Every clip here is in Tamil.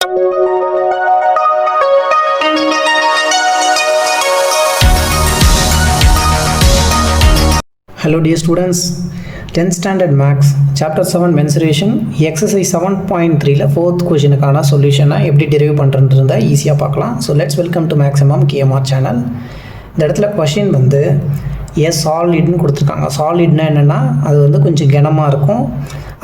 Hello dear students, 10th standard maths chapter 7 mensuration exercise 7.3 ல 4th questionக்கான சொல்யூஷனை எப்படி டெரைவ் பண்ணுறதுன்றதை ஈஸியாக பார்க்கலாம். So let's welcome to maximum KMR channel. இந்த இடத்துல கொஷின் வந்து சாலிட்னு கொடுத்துருக்காங்க. சாலிட்னா என்னென்னா அது வந்து கொஞ்சம் கனமாக இருக்கும்,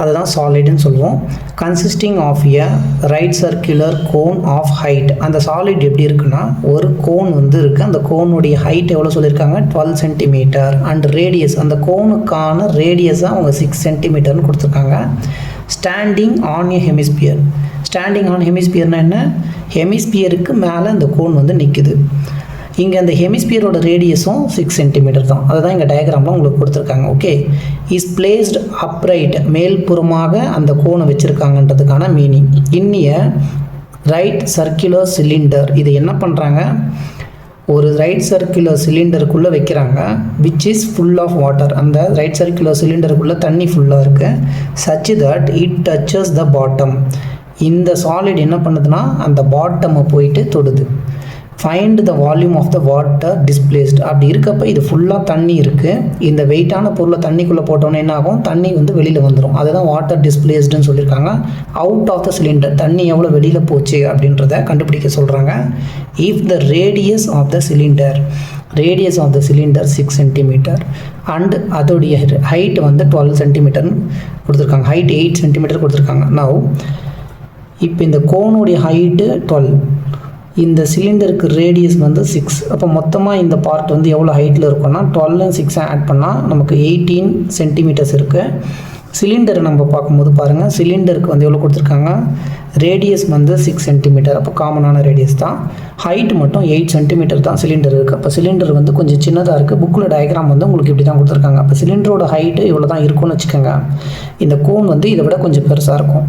அதுதான் சாலிட்னு சொல்லுவோம். Consisting of a right circular cone of height. அந்த சாலிட் எப்படி இருக்குன்னா ஒரு கோன் வந்து இருக்குது, அந்த கோனுடைய ஹைட் எவ்வளோ சொல்லியிருக்காங்க 12 சென்டிமீட்டர் அண்ட் ரேடியஸ், அந்த கோனுக்கான ரேடியஸாக அவங்க 6 சென்டிமீட்டர்னு கொடுத்துருக்காங்க. Standing on a hemisphere. Standing on ஹெமிஸ்பியர்னால் என்ன, ஹெமிஸ்பியருக்கு மேலே அந்த கோன் வந்து நிற்குது. இங்கே அந்த ஹெமிஸ்பியரோட ரேடியஸும் 6 சென்டிமீட்டர் தான், அதுதான் இங்கே டயக்ராமில் உங்களுக்கு கொடுத்துருக்காங்க. ஓகே, இஸ் பிளேஸ்ட் அப்ரைட், மேல்புறமாக அந்த கோனை வச்சுருக்காங்கன்றதுக்கான மீனிங். இன்னிய ரைட் சர்க்குலர் சிலிண்டர், இது என்ன பண்ணுறாங்க, ஒரு ரைட் சர்க்குலர் சிலிண்டருக்குள்ளே வைக்கிறாங்க, which is full of water. அந்த ரைட் சர்க்குலர் சிலிண்டருக்குள்ளே தண்ணி ஃபுல்லாக இருக்குது. Such that it touches the bottom. இந்த சாலிட் என்ன பண்ணுதுன்னா அந்த பாட்டமை போயிட்டு தொடுது. Find the volume of the water displaced. அப்படி இருக்கப்போ இது ஃபுல்லாக தண்ணி இருக்குது, இந்த வெயிட்டான பொருளை தண்ணிக்குள்ளே போட்டோன்னே என்ன ஆகும், தண்ணி வந்து வெளியில் வந்துடும். அதுதான் வாட்டர் டிஸ்பிளேஸ்டுன்னு சொல்லியிருக்காங்க. அவுட் ஆஃப் த சிலிண்டர், தண்ணி எவ்வளோ வெளியில் போச்சு அப்படின்றத கண்டுபிடிக்க சொல்கிறாங்க. If the radius of the cylinder, radius of the cylinder 6 centimetre and அதோடைய ஹைட் வந்து 12 சென்டிமீட்டர்னு கொடுத்துருக்காங்க. ஹைட் 8 சென்டிமீட்டர் கொடுத்துருக்காங்க. நவ் இப்போ இந்த கோனுடைய ஹைட்டு 12, இந்த சிலிண்டருக்கு ரேடியஸ் வந்து 6. அப்போ மொத்தமாக இந்த பார்ட் வந்து எவ்வளோ ஹைட்டில் இருக்குன்னா 12 and 6 ஆட் பண்ணால் நமக்கு 18 சென்டிமீட்டர்ஸ் இருக்குது. சிலிண்டரை நம்ம பார்க்கும்போது பாருங்கள், சிலிண்டருக்கு வந்து எவ்வளோ கொடுத்துருக்காங்க, ரேடியஸ் வந்து 6 சென்டிமீட்டர், அப்போ காமனான ரேடியஸ் தான். ஹைட் மட்டும் 8 சென்டிமீட்டர் தான் சிலிண்டர் இருக்குது. அப்போ சிலிண்டர் வந்து கொஞ்சம் சின்னதாக இருக்குது. புக்கில் டயக்ராம் வந்து உங்களுக்கு இப்படி தான் கொடுத்துருக்காங்க. அப்போ சிலிண்டரோட ஹைட்டு இவ்வளோ தான் இருக்கும்னு வச்சுக்கோங்க. இந்த கோன் வந்து இதை விட கொஞ்சம் பெருசாக இருக்கும்.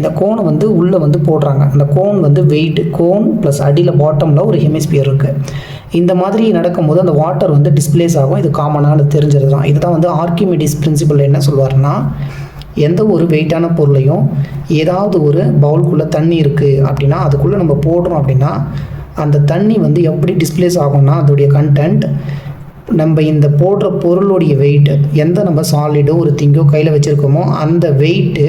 இந்த கோனை வந்து உள்ளே வந்து போடுறாங்க. அந்த கோன் வந்து வெயிட், கோன் ப்ளஸ் அடியில் பாட்டமில் ஒரு ஹெமிஸ்பியர் இருக்குது. இந்த மாதிரி நடக்கும்போது அந்த வாட்டர் வந்து டிஸ்பிளேஸ் ஆகும். இது காமனாக தெரிஞ்சது தான். இதுதான் வந்து ஆர்கிமிடிஸ் பிரின்சிபல் என்ன சொல்வார்னா, எந்த ஒரு வெயிட்டான பொருளையும் ஏதாவது ஒரு பவுலுக்குள்ளே தண்ணி இருக்குது அப்படின்னா அதுக்குள்ளே நம்ம போடுறோம் அப்படின்னா அந்த தண்ணி வந்து எப்படி டிஸ்பிளேஸ் ஆகும்னா அதோடைய கண்டென்ட் நம்ம இந்த போடுற பொருளுடைய வெயிட்டு, எந்த நம்ம சாலிடோ ஒரு திங்கோ கையில் வச்சுருக்கோமோ அந்த வெயிட்டு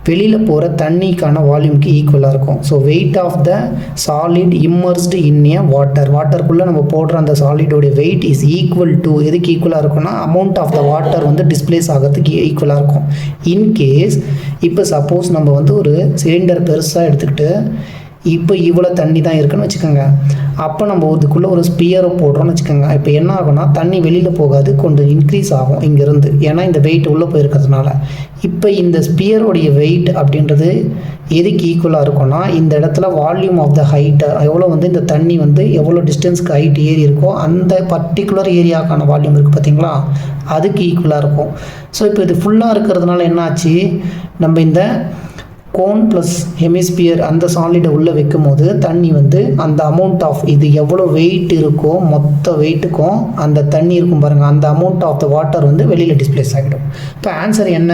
வெளியில் போகிற தண்ணிக்கான வால்யூமுக்கு ஈக்குவலாக இருக்கும். So weight of the solid immersed in a water, வாட்டருக்குள்ளே நம்ம போடுற அந்த சாலிடோடைய வெயிட் இஸ் ஈக்குவல் டு, எதுக்கு ஈக்குவலாக இருக்கும்னா அமௌண்ட் ஆஃப் த வாட்டர் வந்து டிஸ்பிளேஸ் ஆகிறதுக்கு ஈக்குவலாக இருக்கும். இன்கேஸ் இப்போ சப்போஸ் நம்ம வந்து ஒரு சிலிண்டர் பெருசாக எடுத்துக்கிட்டு இப்போ இவ்வளோ தண்ணி தான் இருக்குன்னு வச்சுக்கோங்க, அப்போ நம்ம இதுக்குள்ளே ஒரு ஸ்பியரை போடுறோன்னு வச்சுக்கோங்க. இப்போ என்ன ஆகும்னா தண்ணி வெளியில் போகாது, கொஞ்சம் இன்க்ரீஸ் ஆகும் இங்கேருந்து, ஏன்னா இந்த வெயிட் உள்ளே போயிருக்கிறதுனால. இப்போ இந்த ஸ்பியரோடைய வெயிட் அப்படின்றது எதுக்கு ஈக்குவலாக இருக்கும்னா இந்த இடத்துல வால்யூம் ஆஃப் த ஹைட்டை எவ்வளோ வந்து இந்த தண்ணி வந்து எவ்வளோ டிஸ்டன்ஸ்க்கு ஹைட் ஏறி இருக்கோ அந்த பர்டிகுலர் ஏரியாவுக்கான வால்யூம் இருக்குது பார்த்தீங்களா, அதுக்கு ஈக்குவலாக இருக்கும். ஸோ இப்போ இது ஃபுல்லாக இருக்கிறதுனால என்னாச்சு, நம்ம இந்த கோன் ப்ளஸ் ஹெமிஸ்பியர் அந்த சாலிடை உள்ளே வைக்கும் போது தண்ணி வந்து அந்த அமௌண்ட் ஆஃப், இது எவ்வளோ வெயிட் இருக்கோ மொத்த வெயிட்டுக்கும் அந்த தண்ணி இருக்கும் பாருங்கள், அந்த அமௌண்ட் ஆஃப் த வாட்டர் வந்து வெளியில் டிஸ்பிளேஸ் ஆகிடும். இப்போ ஆன்சர் என்ன,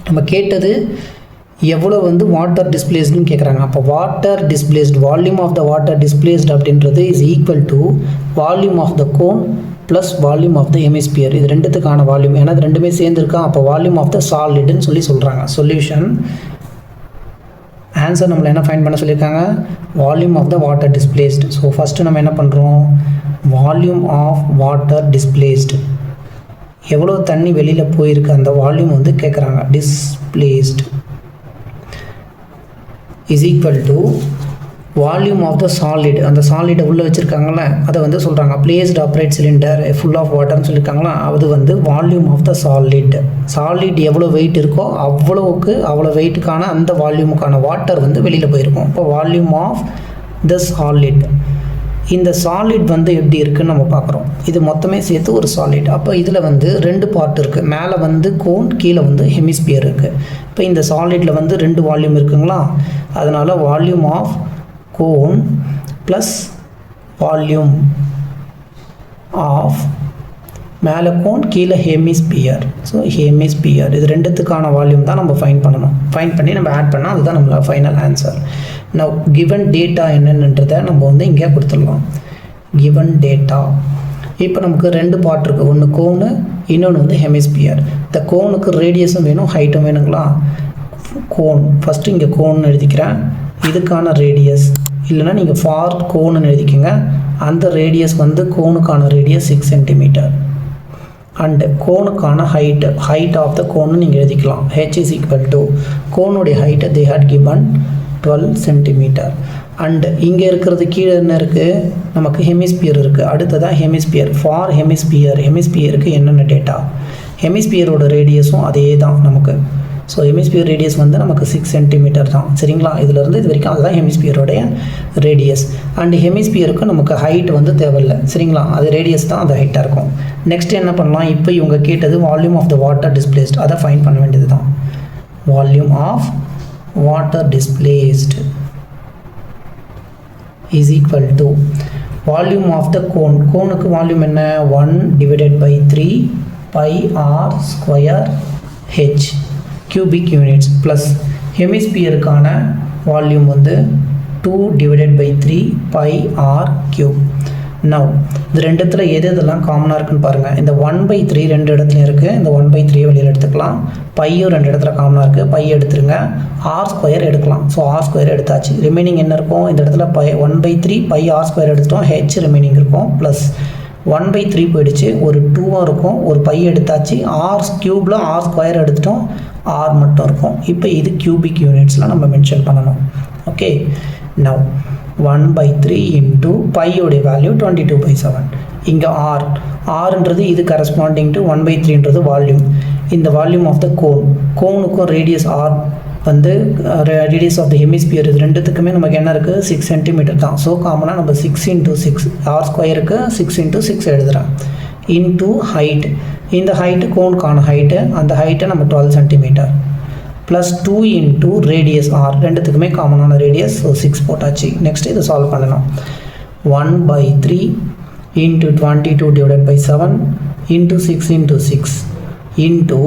நம்ம கேட்டது எவ்வளோ வந்து வாட்டர் டிஸ்பிளேஸ்டுன்னு கேட்குறாங்க. அப்போ water displaced, volume of the water displaced அப்படின்றது is equal to volume of the cone plus volume of the hemisphere. இது ரெண்டுத்துக்கான வால்யூம், ஏன்னா இது ரெண்டுமே சேர்ந்துருக்கா. அப்போ வால்யூம் ஆஃப் த சாலிட்னு சொல்கிறாங்க. சொல்யூஷன் ஆன்சர் நம்மளை என்ன ஃபைண்ட் பண்ண சொல்லியிருக்காங்க, volume of the water displaced. So first நம்ம என்ன பண்ணுறோம், வால்யூம் ஆஃப் வாட்டர் டிஸ்பிளேஸ்டு, எவ்வளோ தண்ணி வெளியில் போயிருக்கு அந்த வால்யூம் வந்து கேட்குறாங்க, displaced is equal to volume of the solid, அந்த சாலிடை உள்ளே வச்சுருக்காங்களே அதை வந்து சொல்கிறாங்க. Placed upright cylinder full of வாட்டர்னு சொல்லியிருக்காங்களா, அது வந்து volume of the solid. Solid எவ்வளோ வெயிட் இருக்கோ அவ்வளோ வெயிட்டுக்கான அந்த வால்யூமுக்கான வாட்டர் வந்து வெளியில் போயிருக்கும். இப்போ வால்யூம் ஆஃப் த சாலிட். இந்த சாலிட் வந்து எப்படி இருக்குதுன்னு நம்ம பார்க்குறோம். இது மொத்தமே சேர்த்து ஒரு சாலிட். அப்போ இதில் வந்து 2 பார்ட் இருக்குது, மேலே வந்து கோன், கீழே வந்து ஹெமிஸ்பியர் இருக்குது. இப்போ இந்த சாலிடில் வந்து 2 வால்யூம் இருக்குங்களா, அதனால் volume of cone plus volume of மேலே கோன் கீழே ஹெமிஸ்பியர். ஸோ ஹெமிஸ்பியர் இது ரெண்டுத்துக்கான வால்யூம் தான் நம்ம ஃபைண்ட் பண்ணணும். ஃபைண்ட் பண்ணி நம்ம ஆட் பண்ணால் அதுதான் நம்மளோட final answer. Now given data என்னென்னன்றதை நம்ம வந்து இங்கே கொடுத்துடலாம். கிவன் டேட்டா இப்போ நமக்கு ரெண்டு பார்ட் இருக்குது. ஒன்று கோனு, இன்னொன்று வந்து ஹெமிஸ்பியர். இந்த கோனுக்கு ரேடியஸும் வேணும், ஹைட்டும் வேணுங்களா? கோன் ஃபஸ்ட்டு இங்கே கோன்னு எழுதிக்கிறேன். இதுக்கான ரேடியஸ் இல்லைனா நீங்கள் ஃபார் கோன்னு எழுதிக்கோங்க. அந்த ரேடியஸ் வந்து கோனுக்கான ரேடியஸ் 6 சென்டிமீட்டர். அண்டு கோனுக்கான ஹைட் ஆஃப் த கோன்னு நீங்கள் எழுதிக்கலாம். h is equal to கோனுடைய ஹைட்டை they had given 12 centimetre. And இங்கே இருக்கிறது கீழே என்ன இருக்குது? நமக்கு ஹெமிஸ்பியர் இருக்குது. அடுத்ததான் ஹெமிஸ்பியர். ஃபார் ஹெமிஸ்பியருக்கு என்னென்ன டேட்டா? ஹெமிஸ்பியரோட ரேடியஸும் அதே தான் நமக்கு. ஸோ ஹெமிஸ்பியர் ரேடியஸ் வந்து நமக்கு 6 சென்டிமீட்டர் தான். சரிங்களா? இதிலேருந்து இது வரைக்கும் அதுதான் ஹெமிஸ்பியரோடைய ரேடியஸ். அண்டு ஹெமிஸ்பியருக்கு நமக்கு ஹைட் வந்து தேவையில்லை. சரிங்களா? அது ரேடியஸ் தான் அது ஹைட்டாக இருக்கும். நெக்ஸ்ட் என்ன பண்ணலாம்? இப்போ இவங்க கேட்டது volume of the water displaced. அதை ஃபைண்ட் பண்ண வேண்டியது தான். Volume of water displaced is equal to volume of the cone. கோனுக்கு வால்யூம் என்ன? 1/3 pi r square h cubic units plus ஹெமிஸ்பியருக்கான வால்யூம் வந்து 2/3 pi r cube. நவ் இது ரெண்டுத்தில் எது எதெல்லாம் காமனாக இருக்குன்னு பாருங்கள். இந்த 1/3 ரெண்டு இடத்துலையும் இருக்குது. இந்த 1/3 வெளியில் எடுத்துக்கலாம். பையும் ரெண்டு இடத்துல காமனாக இருக்குது. பை எடுத்துருங்க. ஆர் ஸ்கொயர் எடுக்கலாம். ஸோ ஆர் ஸ்கொயர் எடுத்தாச்சு. ரிமைனிங் என்ன இருக்கும்? இந்த இடத்துல 1/3 பை ஆர் ஸ்கொயர் எடுத்துட்டோம். ஹெச் ரிமைனிங் இருக்கும். ப்ளஸ் 1/3 போயிடுச்சு. ஒரு 2 இருக்கும். ஒரு பை எடுத்தாச்சு. ஆர் க்யூபில் ஆர் ஸ்கொயர் எடுத்துட்டோம். ஆர் மட்டும் இருக்கும். இப்போ இது கியூபிக் யூனிட்ஸ்லாம் நம்ம மென்ஷன் பண்ணணும். ஓகே. நவ் 1/3 இன்ட்டு பையோடைய வேல்யூ 22/7. இங்கே ஆர்ன்றது இது கரஸ்பாண்டிங் டு 1/3ன்றது வால்யூம். இந்த வால்யூம் ஆஃப் த கோனுக்கும் ரேடியஸ் ஆர் வந்து ரேடியஸ் ஆஃப் த ஹெமிஸ்பியர் இது ரெண்டுத்துக்குமே நமக்கு என்ன இருக்குது? 6 சென்டிமீட்டர் தான். ஸோ காமனாக நம்ம 6 × 6 ஆர் ஸ்கொயருக்கு 6 × 6 எழுதுகிறேன். Into height. இந்த ஹைட்டு கோனுக்கான ஹைட்டு, அந்த ஹைட்டை நம்ம 12 centimetre plus 2 into radius R. ரெண்டுத்துக்குமே காமனான ரேடியஸ். ஸோ 6 போட்டாச்சு. நெக்ஸ்ட் இதை சால்வ் பண்ணணும். 1/3 இன்ட்டு 22/7 இன்ட்டு 6 × 6 இன்ட்டு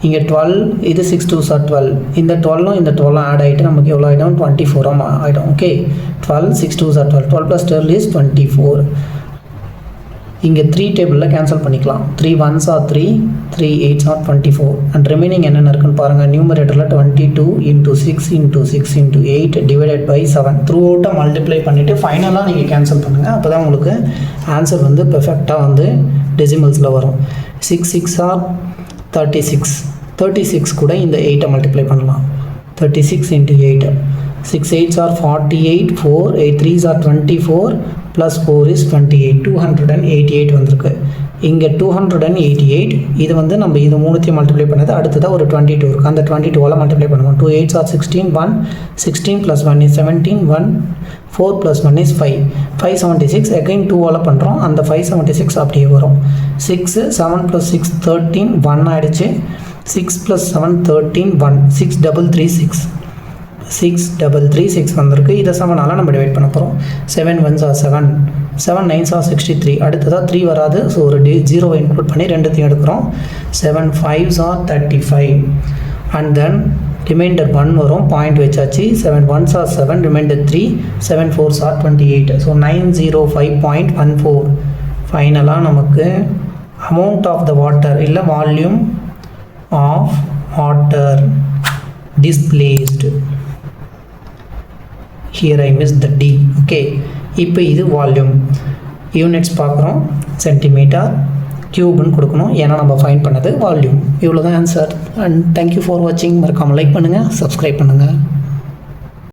இங்கே 12. இது 6 2s are 12. இந்த 12ம் இந்த 12ம் ஆட் ஆகிட்டு நமக்கு எவ்வளோ ஆகிடும்? 24 ஆகிடும். ஓகே. 12 6 2s are 12. 12 + 12 is 24. இங்கே 3 டேபிளில் கேன்சல் பண்ணிக்கலாம். 3 1s are 3, 3 8s are 24. And remaining என்னென்ன இருக்குன்னு பாருங்கள். நியூமரேட்டரில் 22 × 6 × 6 × 8/7 த்ரூ அவுட்டாக மல்டிப்ளை பண்ணிவிட்டு ஃபைனலாக நீங்கள் கேன்சல் பண்ணுங்கள். அப்போ தான் உங்களுக்கு ஆன்சர் வந்து பெர்ஃபெக்டாக வந்து டெசிமல்ஸில் வரும். 6 6 are 36. 36 கூட இந்த 8 மல்டிப்ளை பண்ணலாம். 36 × 8. 6 8s are 48. 4 8 3s are 24 plus 4 is 28. 288 வந்திருக்கு. இங்கே 288. இது வந்து நம்ம இது மூணுத்தையும் மல்டிப்ளை பண்ணது. அடுத்ததாக ஒரு 22 இருக்குது. அந்த 22ஆல் மல்டிப்ளை பண்ணுவோம். 2 8s are 16. 1 16 + 1 is 17. 1 4 + 1 is 5. 576. Again 2ஆல் பண்ணுறோம். அந்த 576 அப்படியே வரும். 6 7 + 6 13. 1 ஆகிடுச்சு. 6 + 7 13. 1 6336. 6336 வந்திருக்கு. இதை 7ஆல் நம்ம டிவைட் பண்ண போகிறோம். 7 1s are 7. 7 9s are 63. அடுத்ததாக 3 வராது. ஸோ ஒரு 0 இன்க்ளூட் பண்ணி ரெண்டுத்தையும் எடுக்கிறோம். 7 5s are 35. And then reminder 1 வரும். பாயிண்ட் வச்சாச்சு. 7 1s are 7. Reminder 3. 7 4s are 28. So 905.14. ஃபைனலாக நமக்கு அமௌண்ட் ஆஃப் த வாட்டர் இல்லை volume of water displaced. Here I missed the D. Okay. இப்போ இது வால்யூம். யூனிட்ஸ் பார்க்குறோம். சென்டிமீட்டர் கியூப்னு கொடுக்கணும். ஏன்னா நம்ம ஃபைண்ட் பண்ணது வால்யூம். இவ்வளோ தான் ஆன்சர். அண்ட் தேங்க்யூ ஃபார் வாட்சிங். மறக்காமல் லைக் பண்ணுங்கள், சப்ஸ்கிரைப் பண்ணுங்கள்.